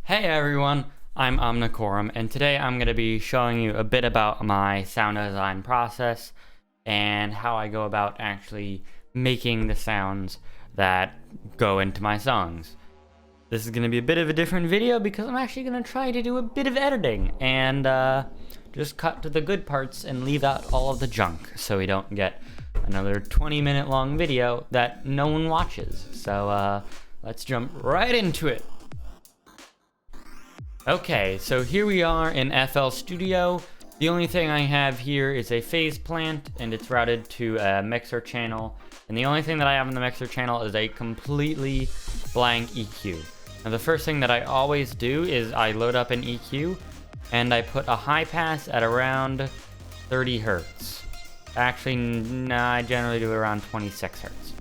Hey everyone, I'm Omnicorum, and today I'm going to be showing you a bit about my sound design process and how I go about actually making the sounds that go into my songs. This is going to be a bit of a different video because I'm actually going to try to do a bit of editing and just cut to the good parts and leave out all of the junk so we don't get another 20-minute long video that no one watches. So let's jump right into it. Okay, so here we are in FL Studio. The only thing I have here is a phase plant, and it's routed to a mixer channel. And the only thing that I have in the mixer channel is a completely blank EQ. Now the first thing that I always do is I load up an EQ, and I put a high pass at around 30 hertz. Actually, nah, I generally do it around 26 hertz.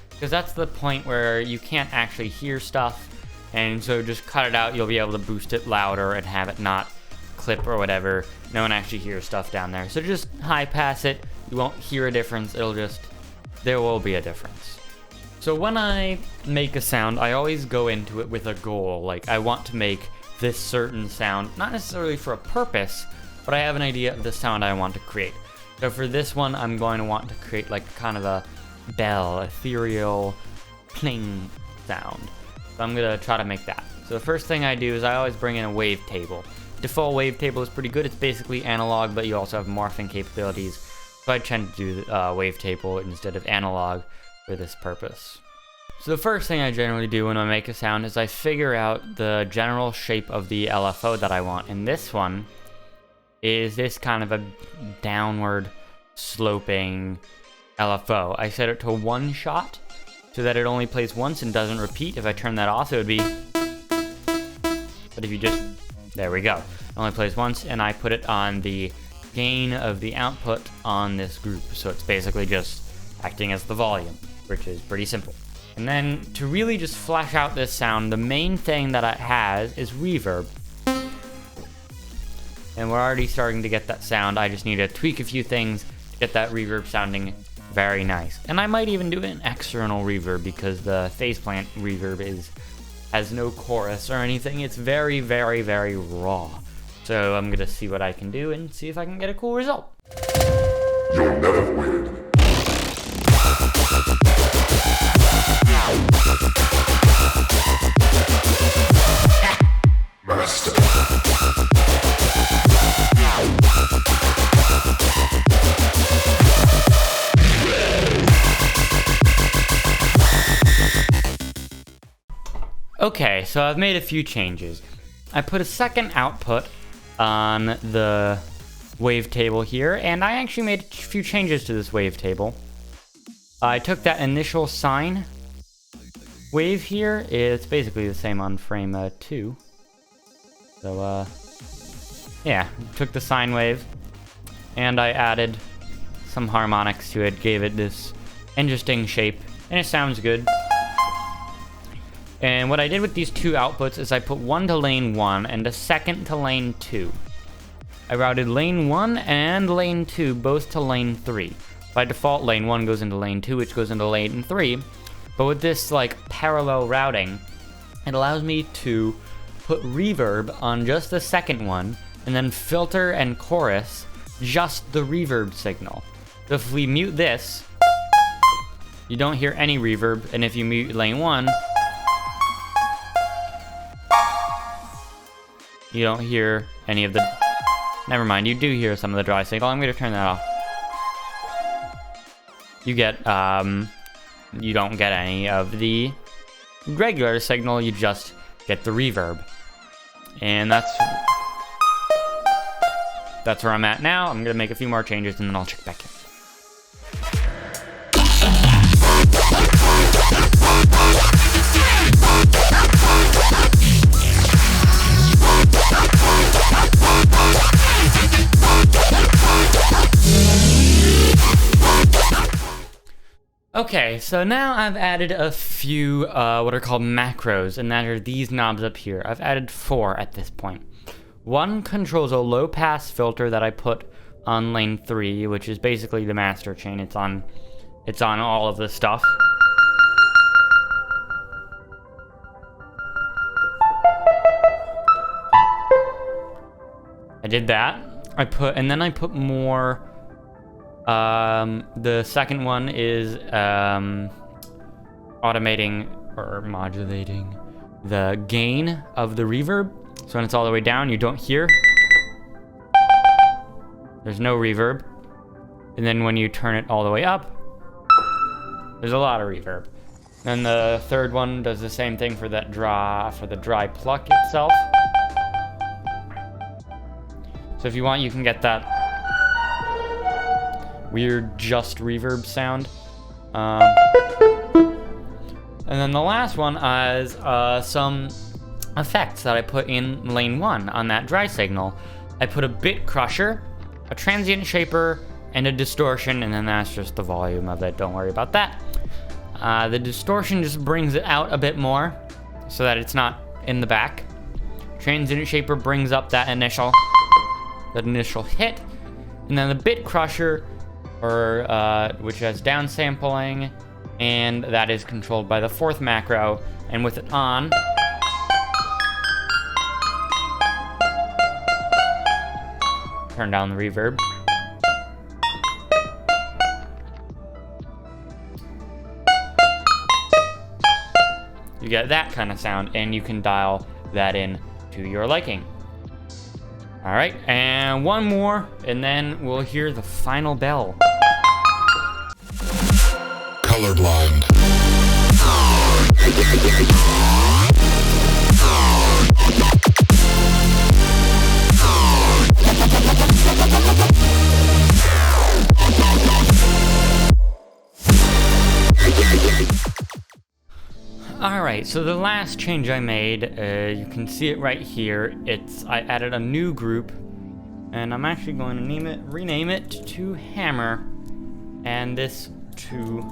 Because that's the point where you can't actually hear stuff. And so just cut it out, you'll be able to boost it louder and have it not clip or whatever. No one actually hears stuff down there. So just high pass it, you won't hear a difference, there will be a difference. So when I make a sound, I always go into it with a goal. Like, I want to make this certain sound, not necessarily for a purpose, but I have an idea of the sound I want to create. So for this one, I'm going to want to create like kind of a bell, ethereal, pling sound. So I'm going to try to make that. So the first thing I do is I always bring in a wavetable. Default wavetable is pretty good. It's basically analog, but you also have morphing capabilities. So I tend to do wavetable instead of analog for this purpose. So the first thing I generally do when I make a sound is I figure out the general shape of the LFO that I want. And this one is this kind of a downward sloping LFO. I set it to one shot, so that it only plays once and doesn't repeat. If I turn that off, it would be... But if you just... There we go. It only plays once, and I put it on the gain of the output on this group. So it's basically just acting as the volume, which is pretty simple. And then to really just flash out this sound, the main thing that it has is reverb. And we're already starting to get that sound. I just need to tweak a few things to get that reverb sounding very nice. And I might even do an external reverb because the phase plant reverb has no chorus or anything. It's very, very, very raw. So I'm gonna see what I can do and see if I can get a cool result. You'll never win. Master. Okay, so I've made a few changes. I put a second output on the wavetable here, and I actually made a few changes to this wavetable. I took that initial sine wave here. It's basically the same on frame 2. So, yeah, took the sine wave, and I added some harmonics to it, gave it this interesting shape, and it sounds good. And what I did with these two outputs is I put one to lane 1 and a second to lane 2. I routed lane 1 and lane 2 both to lane 3. By default, lane 1 goes into lane 2, which goes into lane 3. But with this like parallel routing, it allows me to put reverb on just the second one and then filter and chorus just the reverb signal. So if we mute this, you don't hear any reverb, and if you mute lane 1, you don't hear any of the... Never mind, you do hear some of the dry signal. I'm going to turn that off. You get, you don't get any of the regular signal, you just get the reverb. And that's where I'm at now. I'm going to make a few more changes and then I'll check back in. Okay, so now I've added a few what are called macros, and that are these knobs up here. I've added 4 at this point. One controls a low pass filter that I put on lane 3, which is basically the master chain. It's on all of the stuff. I did that. And then I put more. The second one is automating or modulating the gain of the reverb. So when it's all the way down, you don't hear. There's no reverb. And then when you turn it all the way up, there's a lot of reverb. Then the third one does the same thing for the dry pluck itself. So if you want, you can get that weird just reverb sound. And then the last one is some effects that I put in lane 1 on that dry signal. I put a bit crusher, a transient shaper, and a distortion, and then that's just the volume of it. Don't worry about that. The distortion just brings it out a bit more so that it's not in the back. Transient shaper brings up that initial hit. And then the bit crusher, which has downsampling, and that is controlled by the 4th macro. And with it on, turn down the reverb. You get that kind of sound, and you can dial that in to your liking. All right, and one more, and then we'll hear the final bell. Colorblind. Alright, so the last change I made, you can see it right here. I added a new group, and I'm actually going to rename it to Hammer, and this to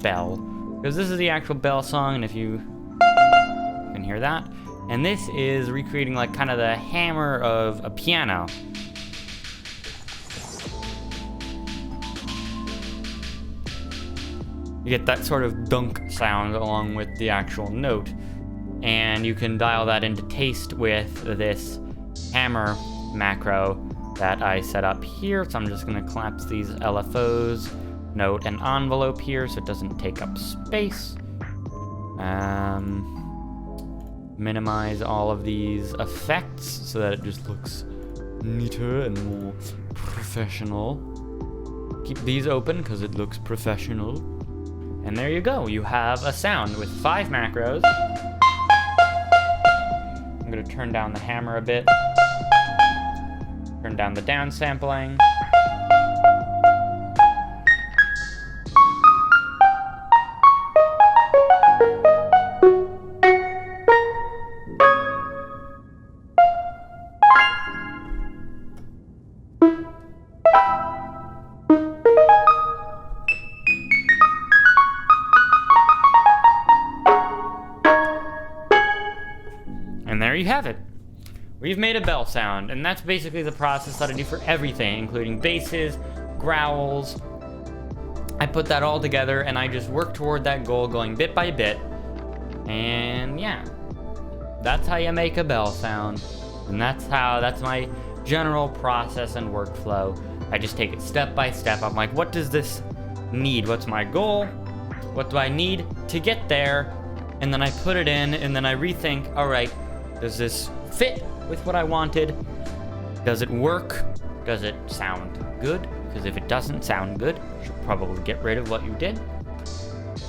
Bell, because this is the actual Bell song, and if you can hear that. And this is recreating like kind of the hammer of a piano. You get that sort of dunk sound along with the actual note. And you can dial that into taste with this hammer macro that I set up here. So I'm just gonna collapse these LFOs, note, and envelope here so it doesn't take up space. Minimize all of these effects so that it just looks neater and more professional. Keep these open because it looks professional. And there you go, you have a sound with 5 macros. I'm gonna turn down the hammer a bit. Turn down the downsampling. And there you have it. We've made a bell sound, and that's basically the process that I do for everything, including basses, growls. I put that all together, and I just work toward that goal going bit by bit. And yeah, that's how you make a bell sound. And that's my general process and workflow. I just take it step by step. I'm like, what does this need? What's my goal? What do I need to get there? And then I put it in, and then I rethink, all right, does this fit with what I wanted? Does it work? Does it sound good? Because if it doesn't sound good, you should probably get rid of what you did.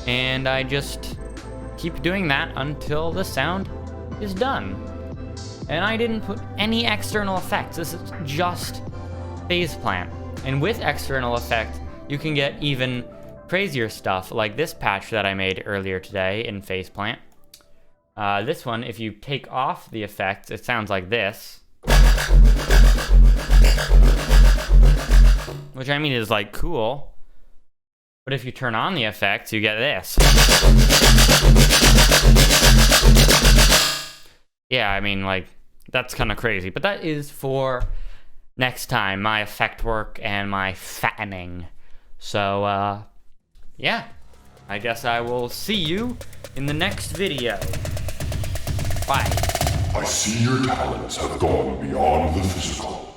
And I just keep doing that until the sound is done. And I didn't put any external effects. This is just phase plant. And with external effects, you can get even crazier stuff, like this patch that I made earlier today in phase plant. This one, if you take off the effects, it sounds like this. Which I mean is like cool. But if you turn on the effects, you get this. Yeah, I mean, like, that's kind of crazy. But that is for next time, my effect work and my fattening. So, yeah. I guess I will see you in the next video. Bye. I see your talents have gone beyond the physical.